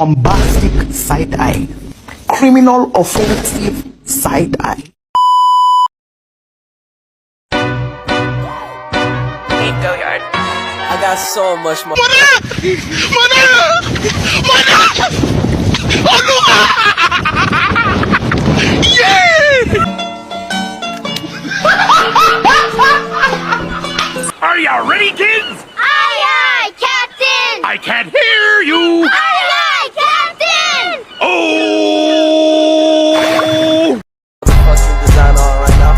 bombastic side eye, criminal offensive side eye. Hey, go yard. I got so much more. Are you ready, kids? Aye, aye, Captain! I can't hear you. Aye, aye, Captain! Oh! Fucking design on right now.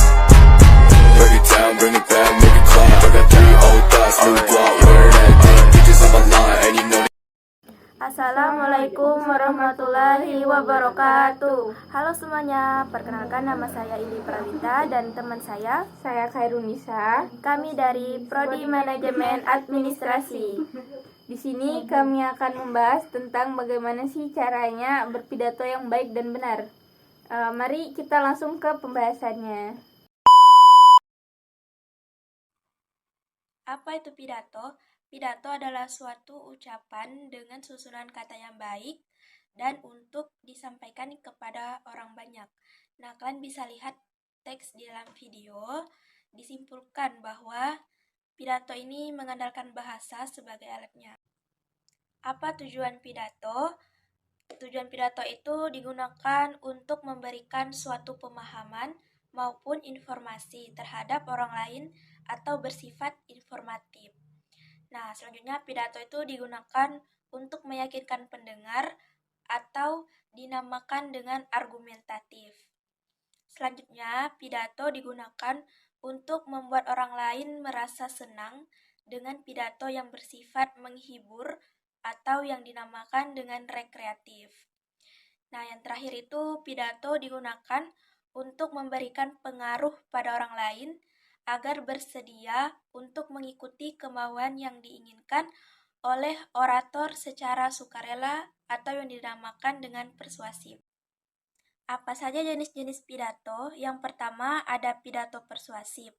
Break it down, bring it back, make it clap. I got 3 old thoughts, new block, where that damn bitches on my line, and you know. Assalamualaikum warahmatullahi wabarakatuh. Halo semuanya, perkenalkan nama saya Ili Prawita dan teman saya Khairunisa. Kami dari Prodi Manajemen Administrasi. Di sini kami akan membahas tentang bagaimana sih caranya berpidato yang baik dan benar. Mari kita langsung ke pembahasannya. Apa itu pidato? Pidato adalah suatu ucapan dengan susunan kata yang baik dan untuk disampaikan kepada orang banyak. Nah, kalian bisa lihat teks di dalam video. Disimpulkan bahwa pidato ini mengandalkan bahasa sebagai alatnya. Apa tujuan pidato? Tujuan pidato itu digunakan untuk memberikan suatu pemahaman maupun informasi terhadap orang lain atau bersifat informatif. Nah, selanjutnya pidato itu digunakan untuk meyakinkan pendengar atau dinamakan dengan argumentatif. Selanjutnya, pidato digunakan untuk membuat orang lain merasa senang dengan pidato yang bersifat menghibur atau yang dinamakan dengan rekreatif. Nah, yang terakhir itu pidato digunakan untuk memberikan pengaruh pada orang lain agar bersedia untuk mengikuti kemauan yang diinginkan oleh orator secara sukarela atau yang dinamakan dengan persuasif. Apa saja jenis-jenis pidato? Yang pertama ada pidato persuasif.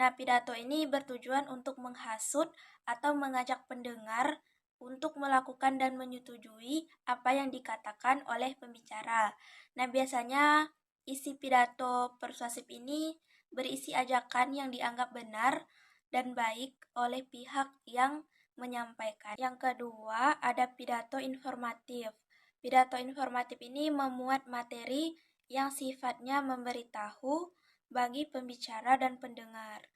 Nah, pidato ini bertujuan untuk menghasut atau mengajak pendengar untuk melakukan dan menyetujui apa yang dikatakan oleh pembicara. Nah, biasanya isi pidato persuasif ini berisi ajakan yang dianggap benar dan baik oleh pihak yang menyampaikan. Yang kedua, ada pidato informatif. Pidato informatif ini memuat materi yang sifatnya memberitahu bagi pembicara dan pendengar.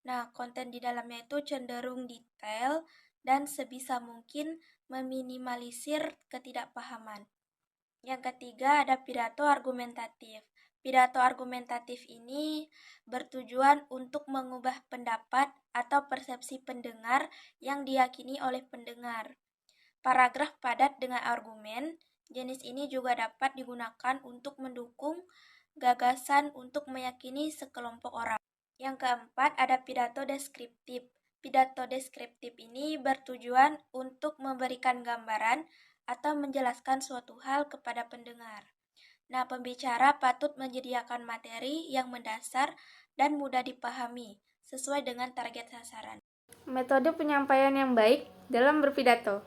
Nah, konten di dalamnya itu cenderung detail dan sebisa mungkin meminimalisir ketidakpahaman. Yang ketiga, ada pidato argumentatif. Pidato argumentatif ini bertujuan untuk mengubah pendapat atau persepsi pendengar yang diyakini oleh pendengar. Paragraf padat dengan argumen, jenis ini juga dapat digunakan untuk mendukung gagasan untuk meyakini sekelompok orang. Yang keempat, ada pidato deskriptif. Pidato deskriptif ini bertujuan untuk memberikan gambaran atau menjelaskan suatu hal kepada pendengar. Nah, pembicara patut menyediakan materi yang mendasar dan mudah dipahami, sesuai dengan target sasaran. Metode penyampaian yang baik dalam berpidato.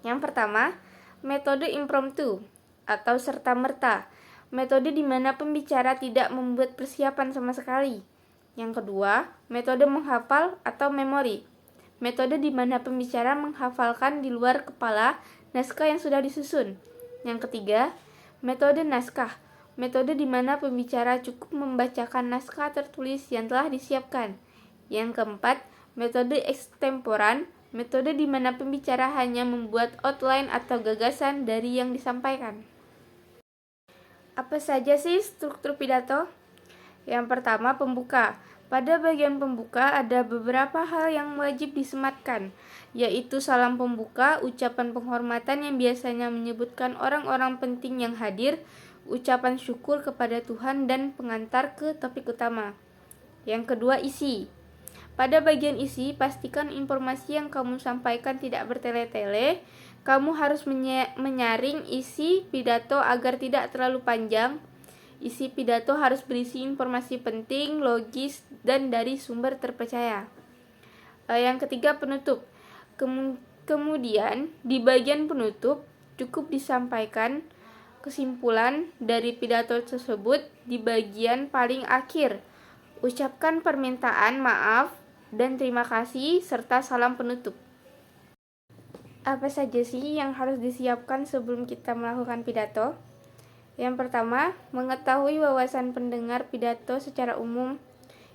Yang pertama, metode impromptu atau serta-merta. Metode di mana pembicara tidak membuat persiapan sama sekali. Yang kedua, metode menghafal atau memori. Metode di mana pembicara menghafalkan di luar kepala naskah yang sudah disusun. Yang ketiga, metode naskah, metode di mana pembicara cukup membacakan naskah tertulis yang telah disiapkan. Yang keempat, metode ekstemporan, metode di mana pembicara hanya membuat outline atau gagasan dari yang disampaikan. Apa saja sih struktur pidato? Yang pertama, pembuka. Pada bagian pembuka ada beberapa hal yang wajib disematkan, yaitu salam pembuka, ucapan penghormatan yang biasanya menyebutkan orang-orang penting yang hadir, ucapan syukur kepada Tuhan, dan pengantar ke topik utama. Yang kedua, isi. Pada bagian isi, pastikan informasi yang kamu sampaikan tidak bertele-tele. Kamu harus menyaring isi pidato agar tidak terlalu panjang. Isi pidato harus berisi informasi penting, logis, dan dari sumber terpercaya. Yang ketiga, penutup. Kemudian, di bagian penutup, cukup disampaikan kesimpulan dari pidato tersebut di bagian paling akhir. Ucapkan permintaan maaf dan terima kasih serta salam penutup. Apa saja sih yang harus disiapkan sebelum kita melakukan pidato? Yang pertama, mengetahui wawasan pendengar pidato secara umum.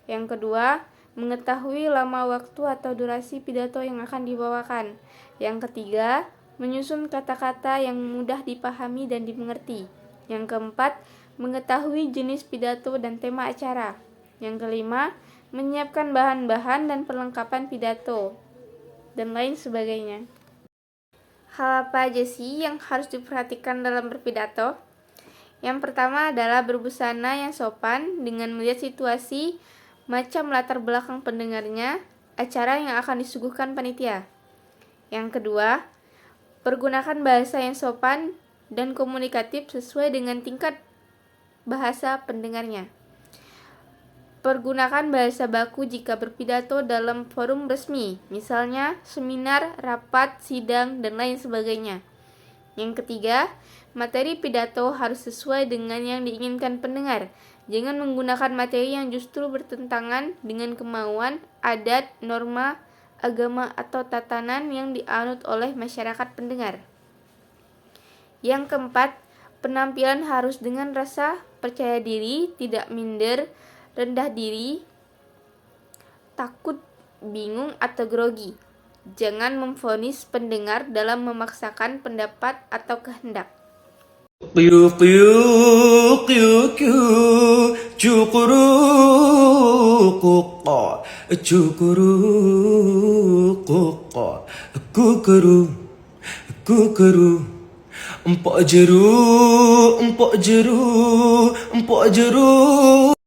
Yang kedua, mengetahui lama waktu atau durasi pidato yang akan dibawakan. Yang ketiga, menyusun kata-kata yang mudah dipahami dan dimengerti. Yang keempat, mengetahui jenis pidato dan tema acara. Yang kelima, menyiapkan bahan-bahan dan perlengkapan pidato, dan lain sebagainya. Hal apa aja sih yang harus diperhatikan dalam berpidato? Yang pertama adalah berbusana yang sopan dengan melihat situasi, macam latar belakang pendengarnya, acara yang akan disuguhkan panitia. Yang kedua, pergunakan bahasa yang sopan dan komunikatif sesuai dengan tingkat bahasa pendengarnya. Pergunakan bahasa baku jika berpidato dalam forum resmi, misalnya seminar, rapat, sidang, dan lain sebagainya. Yang ketiga, materi pidato harus sesuai dengan yang diinginkan pendengar. Jangan menggunakan materi yang justru bertentangan dengan kemauan, adat, norma, agama, atau tatanan yang dianut oleh masyarakat pendengar. Yang keempat, penampilan harus dengan rasa percaya diri, tidak minder, rendah diri, takut, bingung, atau grogi. Jangan memvonis pendengar dalam memaksakan pendapat atau kehendak. Empok jeru.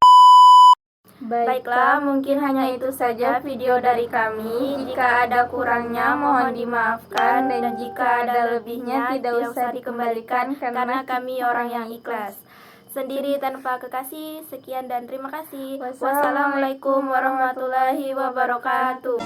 Baiklah, mungkin hanya itu saja video dari kami. Jika ada kurangnya, mohon dimaafkan, dan jika ada lebihnya, tidak usah dikembalikan karena kami orang yang ikhlas. Sendiri tanpa kekasih. Sekian dan terima kasih. Wassalamualaikum warahmatullahi wabarakatuh.